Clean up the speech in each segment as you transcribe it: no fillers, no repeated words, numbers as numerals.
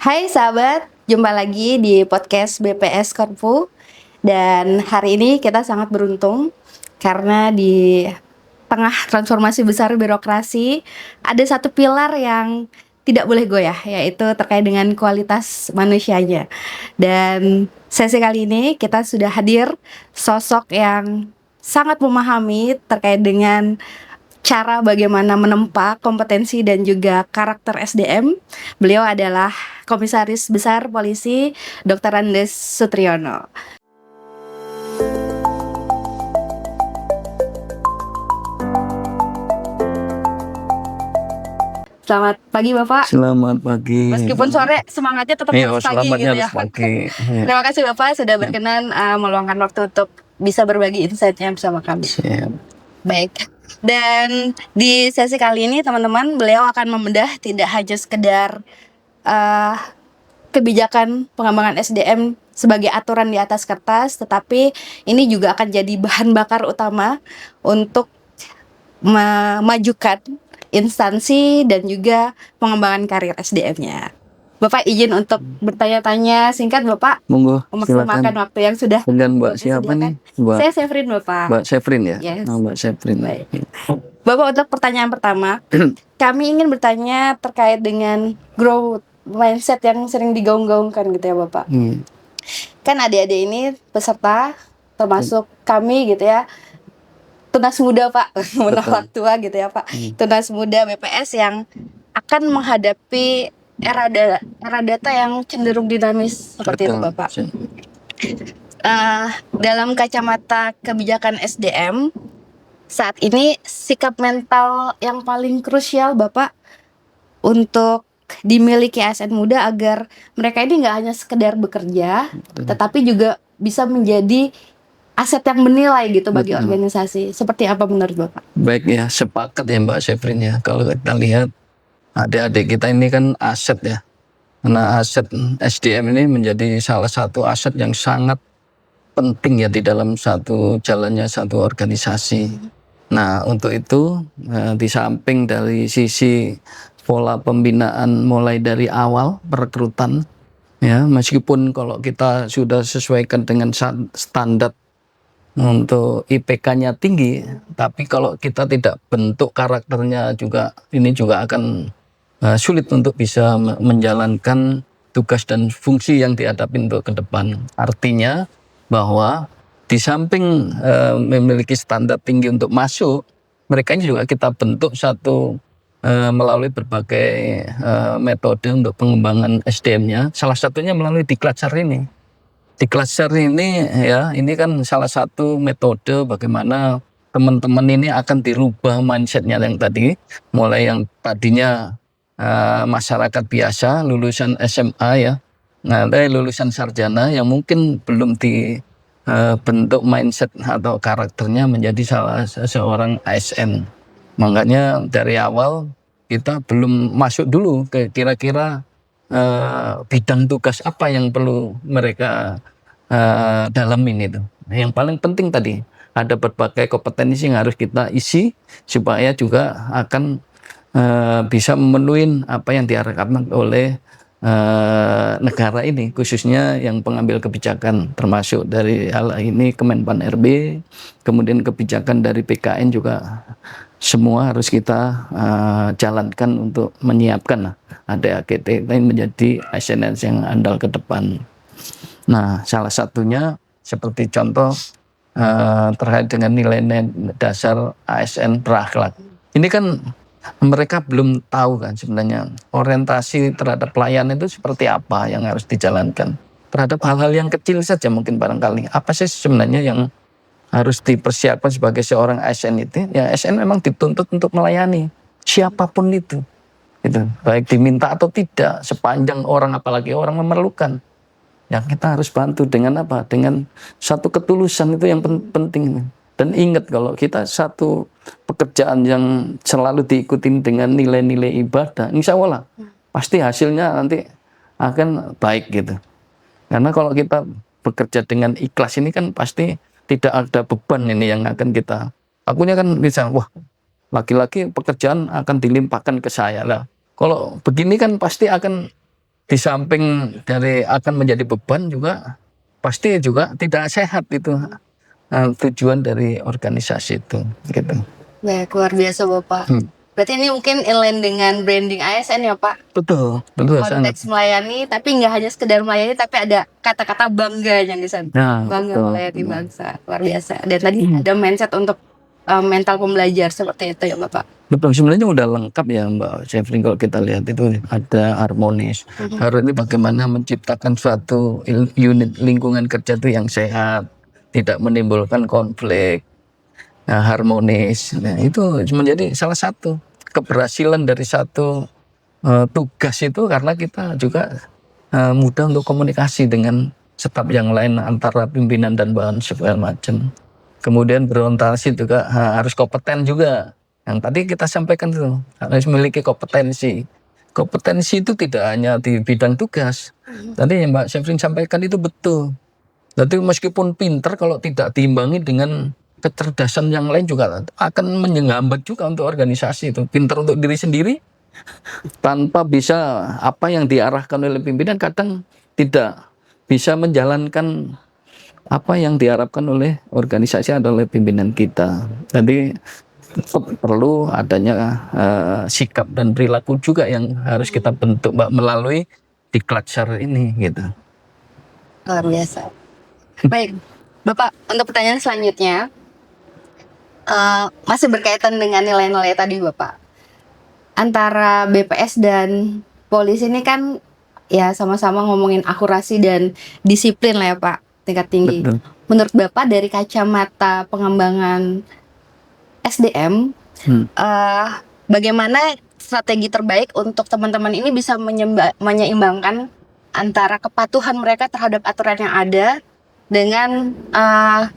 Hai sahabat, jumpa lagi di podcast BPS Korpu. Dan hari ini kita sangat beruntung karena di tengah transformasi besar birokrasi ada satu pilar yang tidak boleh goyah, yaitu terkait dengan kualitas manusianya. Dan sesi kali ini kita sudah hadir sosok yang sangat memahami terkait dengan cara bagaimana menempa kompetensi dan juga karakter SDM. Beliau adalah Komisaris Besar Polisi Dr. Andes Sutriyono. Selamat pagi Bapak. Selamat pagi. Meskipun sore semangatnya tetap harus pagi gitu ya. Pagi. Terima kasih Bapak sudah berkenan meluangkan waktu untuk bisa berbagi insight-nya bersama kami. Siap. Baik. Dan di sesi kali ini teman-teman, beliau akan membedah tidak hanya sekedar kebijakan pengembangan SDM sebagai aturan di atas kertas, tetapi ini juga akan jadi bahan bakar utama untuk memajukan instansi dan juga pengembangan karir SDM-nya. Bapak izin untuk bertanya-tanya singkat Bapak, Monggo, memaksimalkan silakan. waktu yang sudah Dengan Mbak siapa nih? Mbak Saya Sevrin Bapak. Mbak Sevrin ya? Yes. Mbak Sevrin. Baik. Bapak, untuk pertanyaan pertama, kami ingin bertanya terkait dengan growth mindset yang sering digaung-gaungkan gitu ya Bapak. Kan adik-adik ini peserta, termasuk kami gitu ya, tunas muda Pak, menolak tua gitu ya Pak, tunas muda BPS yang akan menghadapi era data yang cenderung dinamis seperti itu Bapak. Dalam kacamata kebijakan SDM, saat ini sikap mental yang paling krusial Bapak untuk dimiliki ASN muda agar mereka ini nggak hanya sekedar bekerja, tetapi juga bisa menjadi aset yang bernilai gitu bagi organisasi. Seperti apa menurut Bapak? Baik ya, sepakat ya Mbak Sevrin ya. Kalau kita lihat adik-adik kita ini kan aset ya. Karena aset SDM ini menjadi salah satu aset yang sangat penting ya di dalam jalannya satu organisasi. Nah, untuk itu di samping dari sisi pola pembinaan mulai dari awal perekrutan ya, meskipun kalau kita sudah sesuaikan dengan standar untuk IPK-nya tinggi, tapi kalau kita tidak bentuk karakternya juga, ini juga akan sulit untuk bisa menjalankan tugas dan fungsi yang dihadapi untuk ke depan. Artinya bahwa di samping memiliki standar tinggi untuk masuk, mereka ini juga kita bentuk melalui berbagai metode untuk pengembangan SDM-nya. Salah satunya melalui Diklatser ini. Diklatser ini ya, ini kan salah satu metode bagaimana teman-teman ini akan dirubah mindsetnya yang tadi, mulai yang tadinya masyarakat biasa lulusan SMA ya, dari lulusan sarjana yang mungkin belum dibentuk mindset atau karakternya menjadi seorang ASN. Makanya dari awal kita belum masuk dulu ke kira-kira bidang tugas apa yang perlu mereka dalamin itu. Yang paling penting tadi ada berbagai kompetensi yang harus kita isi supaya juga akan bisa memenuhi apa yang diharapkan oleh negara ini, khususnya yang pengambil kebijakan, termasuk dari hal ini Kemenpan RB, kemudian kebijakan dari PKN juga semua harus kita jalankan untuk menyiapkan adik-adik kita menjadi ASN yang andal ke depan. Nah, salah satunya seperti contoh terkait dengan nilai-nilai dasar ASN berakhlak. Ini kan mereka belum tahu kan sebenarnya orientasi terhadap pelayanan itu seperti apa yang harus dijalankan. Terhadap hal-hal yang kecil saja mungkin barangkali. Apa sih sebenarnya yang harus dipersiapkan sebagai seorang ASN itu? Ya, ASN memang dituntut untuk melayani siapapun itu. Baik diminta atau tidak, sepanjang orang, apalagi orang memerlukan. Ya kita harus bantu dengan apa? Dengan satu ketulusan itu yang penting. Dan ingat kalau kita satu pekerjaan yang selalu diikuti dengan nilai-nilai ibadah, insya Allah pasti hasilnya nanti akan baik gitu. Karena kalau kita bekerja dengan ikhlas ini kan pasti tidak ada beban ini yang akan kita. Akunya kan bisa, wah laki-laki pekerjaan akan dilimpahkan ke saya lah. Kalau begini kan pasti akan di samping dari akan menjadi beban juga pasti juga tidak sehat itu tujuan dari organisasi itu gitu. Baik, luar biasa Bapak. Berarti ini mungkin inline dengan branding ASN ya Pak? Betul sangat. Konteks melayani, tapi nggak hanya sekedar melayani, tapi ada kata-kata bangganya di sana. Nah, Bangga betul. melayani bangsa, luar biasa. Dan tadi ada mindset untuk mental pembelajar seperti itu ya Bapak. Betul, sebenarnya udah lengkap ya Mbak Syafrin, kalau kita lihat itu ada harmonis. Harus ini bagaimana menciptakan suatu unit lingkungan kerja itu yang sehat, tidak menimbulkan konflik, harmonis. Nah, itu menjadi salah satu keberhasilan dari satu tugas itu, karena kita juga mudah untuk komunikasi dengan staf yang lain, antara pimpinan dan bawahan segala macam. Kemudian berorientasi juga harus kompeten juga. Yang tadi kita sampaikan itu harus memiliki kompetensi. Kompetensi itu tidak hanya di bidang tugas. Tadi yang Mbak Syafrin sampaikan itu betul. Jadi meskipun pinter, kalau tidak diimbangi dengan kecerdasan yang lain juga akan menghambat juga untuk organisasi itu. Pinter untuk diri sendiri, tanpa bisa apa yang diarahkan oleh pimpinan, kadang tidak bisa menjalankan apa yang diharapkan oleh organisasi atau oleh pimpinan kita. Jadi perlu adanya sikap dan perilaku juga yang harus kita bentuk Mbak, melalui diklatser ini gitu. Luar biasa. Baik, Bapak, untuk pertanyaan selanjutnya masih berkaitan dengan nilai-nilai tadi Bapak. Antara BPS dan polisi ini kan ya sama-sama ngomongin akurasi dan disiplin lah ya Pak, tingkat tinggi. Betul. Menurut Bapak dari kacamata pengembangan SDM, bagaimana strategi terbaik untuk teman-teman ini bisa menyeimbangkan antara kepatuhan mereka terhadap aturan yang ada dengan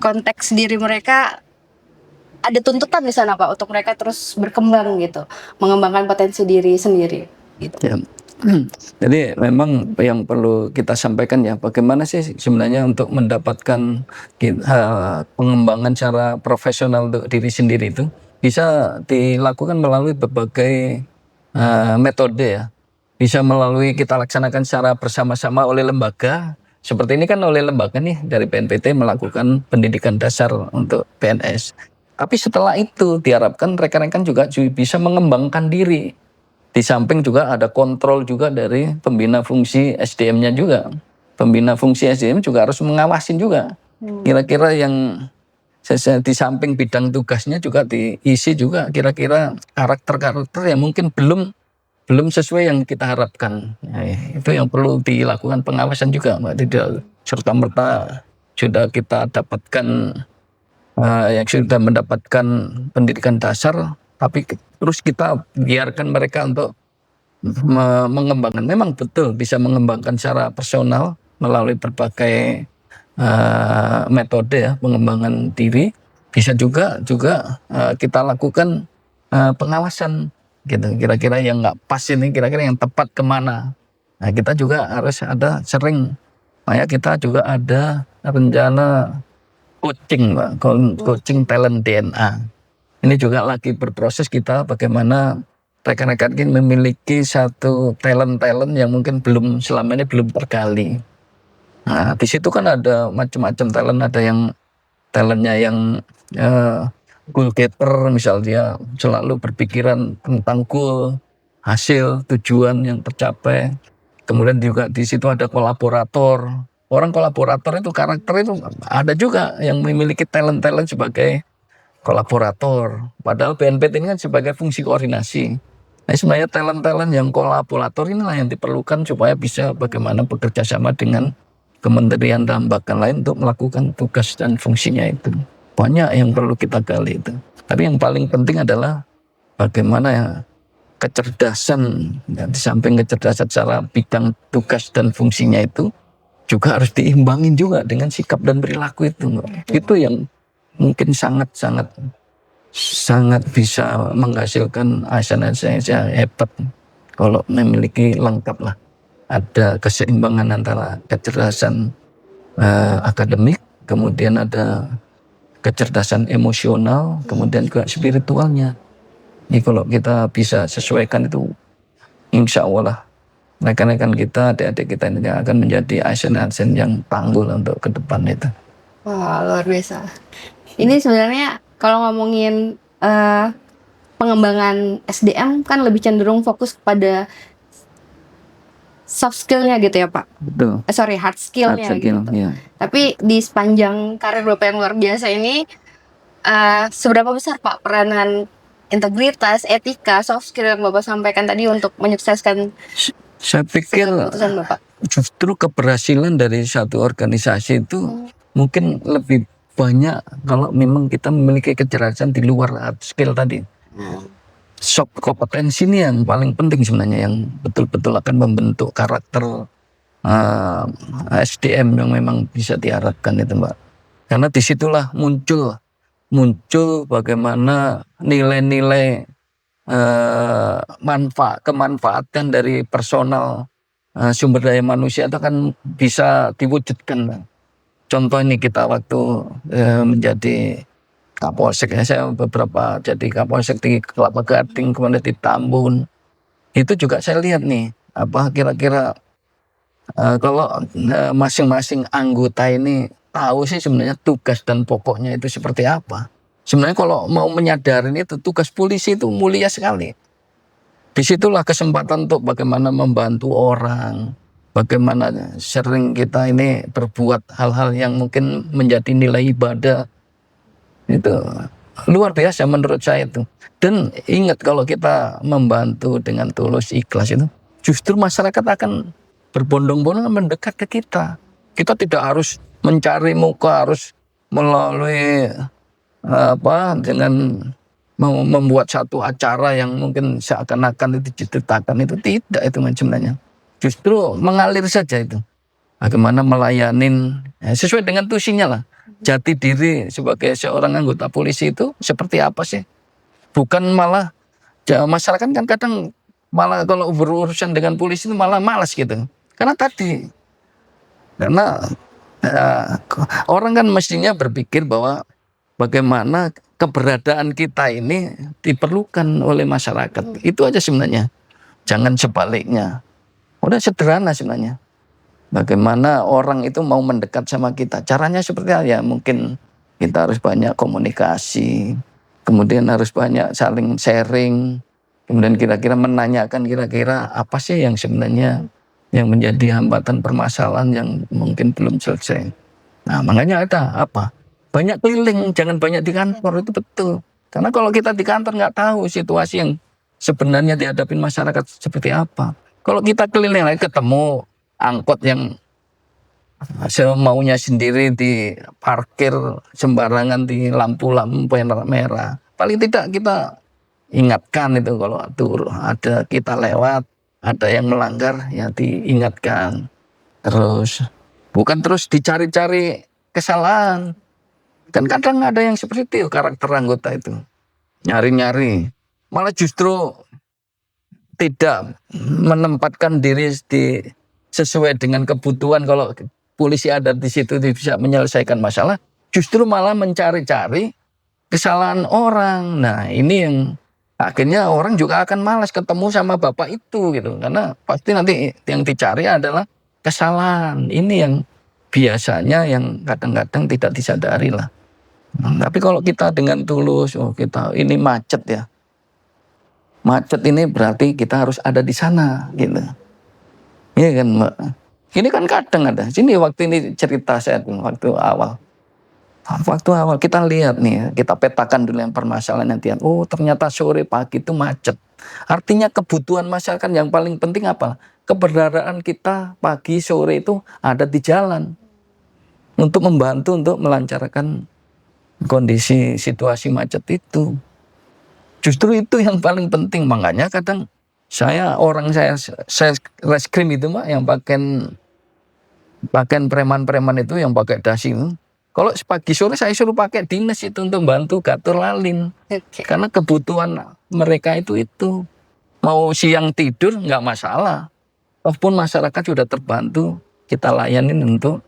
konteks diri mereka, ada tuntutan di sana Pak untuk mereka terus berkembang gitu, mengembangkan potensi diri sendiri gitu. Ya. Jadi memang yang perlu kita sampaikan ya, bagaimana sih sebenarnya untuk mendapatkan pengembangan secara profesional untuk diri sendiri itu bisa dilakukan melalui berbagai metode ya. Bisa melalui kita laksanakan secara bersama-sama oleh lembaga. Seperti ini kan oleh lembaga nih dari BNPT melakukan pendidikan dasar untuk PNS. Tapi setelah itu diharapkan rekan-rekan juga bisa mengembangkan diri. Di samping juga ada kontrol juga dari pembina fungsi SDM-nya juga. Pembina fungsi SDM juga harus mengawasin juga. Kira-kira yang di samping bidang tugasnya juga diisi juga kira-kira karakter-karakter yang mungkin belum sesuai yang kita harapkan. Nah, itu yang perlu dilakukan pengawasan juga, Mbak. Tidak serta-merta sudah kita dapatkan yang sudah mendapatkan pendidikan dasar, tapi terus kita biarkan mereka untuk mengembangkan. Memang betul bisa mengembangkan secara personal melalui berbagai metode ya, pengembangan diri. Bisa juga kita lakukan pengawasan gitu. Kira-kira yang nggak pas ini, kira-kira yang tepat kemana. Nah, kita juga harus ada sering, makanya kita juga ada rencana coaching, Mbak, coaching talent DNA. Ini juga lagi berproses kita bagaimana rekan-rekan ini memiliki satu talent yang mungkin selama ini belum tergali. Nah, di situ kan ada macam-macam talent, ada yang talentnya yang goal getter, misalnya selalu berpikiran tentang goal, hasil, tujuan yang tercapai. Kemudian juga di situ ada kolaborator. Orang kolaborator itu karakter itu ada juga yang memiliki talent sebagai kolaborator. Padahal BNPT ini kan sebagai fungsi koordinasi. Nah, sebenarnya talent yang kolaborator inilah yang diperlukan supaya bisa bagaimana bekerja sama dengan kementerian dan lembaga lain untuk melakukan tugas dan fungsinya itu. Banyak yang perlu kita gali itu. Tapi yang paling penting adalah bagaimana ya kecerdasan, ya, di samping kecerdasan secara bidang tugas dan fungsinya itu juga harus diimbangin juga dengan sikap dan perilaku itu. Itu yang mungkin sangat bisa menghasilkan ASN yang hebat kalau memiliki lengkap lah. Ada keseimbangan antara kecerdasan akademik, kemudian ada kecerdasan emosional, kemudian juga spiritualnya. Ini kalau kita bisa sesuaikan itu, insya Allah rekan-rekan kita, adik-adik kita ini akan menjadi ASN yang tanggul untuk ke depan itu. Wah, luar biasa. Ini sebenarnya kalau ngomongin pengembangan SDM kan lebih cenderung fokus kepada soft skill-nya gitu ya Pak. Betul. Hard skill-nya Hard skill, gitu. ya. Tapi di sepanjang karir Bapak yang luar biasa ini, seberapa besar Pak peranan integritas, etika, soft skill yang Bapak sampaikan tadi untuk menyukseskan Saya pikir keputusan Bapak? justru keberhasilan dari satu organisasi itu mungkin lebih banyak kalau memang kita memiliki kecerdasan di luar hard skill tadi. Soft kompetensi ini yang paling penting sebenarnya, yang betul-betul akan membentuk karakter SDM yang memang bisa diharapkan itu Mbak. Karena disitulah muncul bagaimana nilai-nilai kemanfaatan dari personal sumber daya manusia itu akan bisa diwujudkan. Contoh ini kita waktu menjadi Kapolsek, saya beberapa jadi Kapolsek di Kelapa Gading, kemudian di Tambun. Itu juga saya lihat nih, apa kira-kira kalau masing-masing anggota ini tahu sih sebenarnya tugas dan pokoknya itu seperti apa. Sebenarnya kalau mau menyadarin itu, tugas polisi itu mulia sekali. Disitulah kesempatan untuk bagaimana membantu orang, bagaimana sering kita ini berbuat hal-hal yang mungkin menjadi nilai ibadah. Itu luar biasa menurut saya itu. Dan ingat, kalau kita membantu dengan tulus ikhlas itu, justru masyarakat akan berbondong-bondong mendekat ke kita. Kita tidak harus mencari muka, harus melalui dengan membuat satu acara yang mungkin seakan-akan itu diceritakan, itu tidak, itu sebenarnya justru mengalir saja itu. Bagaimana melayanin sesuai dengan tusinya lah. Jati diri sebagai seorang anggota polisi itu seperti apa sih? Bukan malah masyarakat kan kadang malah kalau berurusan dengan polisi itu malah malas gitu. Karena orang kan mestinya berpikir bahwa bagaimana keberadaan kita ini diperlukan oleh masyarakat. Itu aja sebenarnya. Jangan sebaliknya. Udah sederhana sebenarnya. Bagaimana orang itu mau mendekat sama kita. Caranya seperti apa? Ya mungkin kita harus banyak komunikasi. Kemudian harus banyak saling sharing. Kemudian kira-kira menanyakan kira-kira apa sih yang sebenarnya yang menjadi hambatan permasalahan yang mungkin belum selesai. Nah makanya ada apa? Banyak keliling, jangan banyak di kantor, itu betul. Karena kalau kita di kantor nggak tahu situasi yang sebenarnya dihadapin masyarakat seperti apa. Kalau kita keliling lagi ketemu angkot yang semaunya sendiri di parkir sembarangan di lampu-lampu merah. Paling tidak kita ingatkan itu, kalau ada kita lewat, ada yang melanggar ya diingatkan. Terus bukan terus dicari-cari kesalahan. Kan kadang ada yang seperti itu karakter anggota itu. Nyari-nyari. Malah justru tidak menempatkan diri sesuai dengan kebutuhan. Kalau polisi ada di situ bisa menyelesaikan masalah, justru malah mencari-cari kesalahan orang. Nah ini yang akhirnya orang juga akan malas ketemu sama bapak itu gitu. Karena pasti nanti yang dicari adalah kesalahan. Ini yang biasanya yang kadang-kadang tidak disadari lah. Tapi kalau kita dengan tulus, kita ini macet ya. Macet ini berarti kita harus ada di sana gitu. Iya kan Mbak? Ini kan kadang ada. Sini waktu ini cerita saya waktu awal. Waktu awal kita lihat nih, kita petakan dulu yang permasalahan nanti. Oh ternyata sore pagi itu macet. Artinya kebutuhan masyarakat yang paling penting apa? Keberadaan kita pagi sore itu ada di jalan. Untuk membantu untuk melancarkan kondisi situasi macet itu. Justru itu yang paling penting. Makanya kadang saya reskrim itu Mbak, yang pakaian preman-preman itu yang pakai dasi itu. Kalau pagi sore saya suruh pakai dinas itu untuk bantu gatur lalin. Karena kebutuhan mereka itu. Mau siang tidur nggak masalah. Walaupun masyarakat sudah terbantu, kita layanin untuk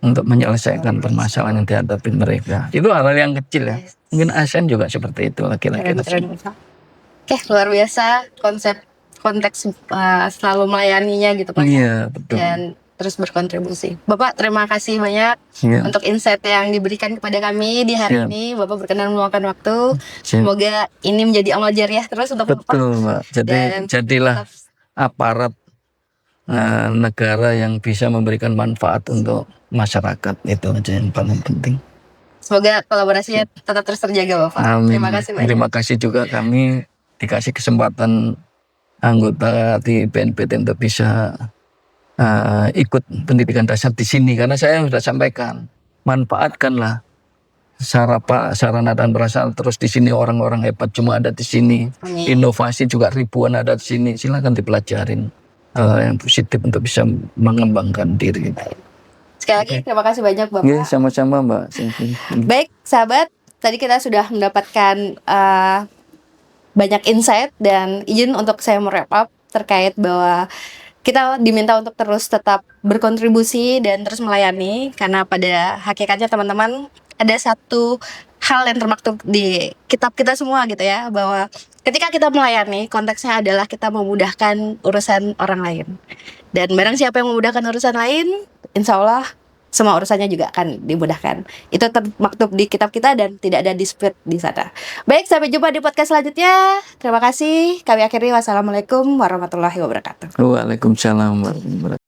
menyelesaikan permasalahan yang dihadapi mereka. Itu hal yang kecil ya. Mungkin ASN juga seperti itu kira-kira. Oke, luar biasa konsep konteks selalu melayaninya gitu Pak. Iya, betul. Dan terus berkontribusi. Bapak terima kasih banyak Iya. untuk insight yang diberikan kepada kami di hari Siap. ini. Bapak berkenan meluangkan waktu. Siap. Semoga ini menjadi amal jariah terus untuk Bapak. Betul, Mbak. Jadi Dan jadilah aparat negara yang bisa memberikan manfaat untuk masyarakat. Itu aja yang paling penting. semoga kolaborasinya tetap terus terjaga Bapak. Amin. Terima kasih banyak. Terima kasih juga kami dikasih kesempatan anggota di BNPT untuk bisa ikut pendidikan dasar di sini, karena saya sudah sampaikan, manfaatkanlah sarana dan prasarana terus di sini. Orang-orang hebat cuma ada di sini. Amin. Inovasi juga ribuan ada di sini. Silakan dipelajarin yang positif untuk bisa mengembangkan diri. Sekali lagi terima kasih banyak Bapak. Ya, sama-sama Mbak. Baik sahabat, tadi kita sudah mendapatkan banyak insight dan izin untuk saya wrap up terkait bahwa kita diminta untuk terus tetap berkontribusi dan terus melayani, karena pada hakikatnya teman-teman ada satu hal yang termaktub di kitab kita semua gitu ya, bahwa ketika kita melayani konteksnya adalah kita memudahkan urusan orang lain, dan barang siapa yang memudahkan urusan lain, insya Allah semua urusannya juga akan dimudahkan. Itu termaktub di kitab kita dan tidak ada dispute di sana. Baik, sampai jumpa di podcast selanjutnya. Terima kasih. Kami akhiri. Wassalamualaikum warahmatullahi wabarakatuh. Waalaikumsalam warahmatullahi wabarakatuh.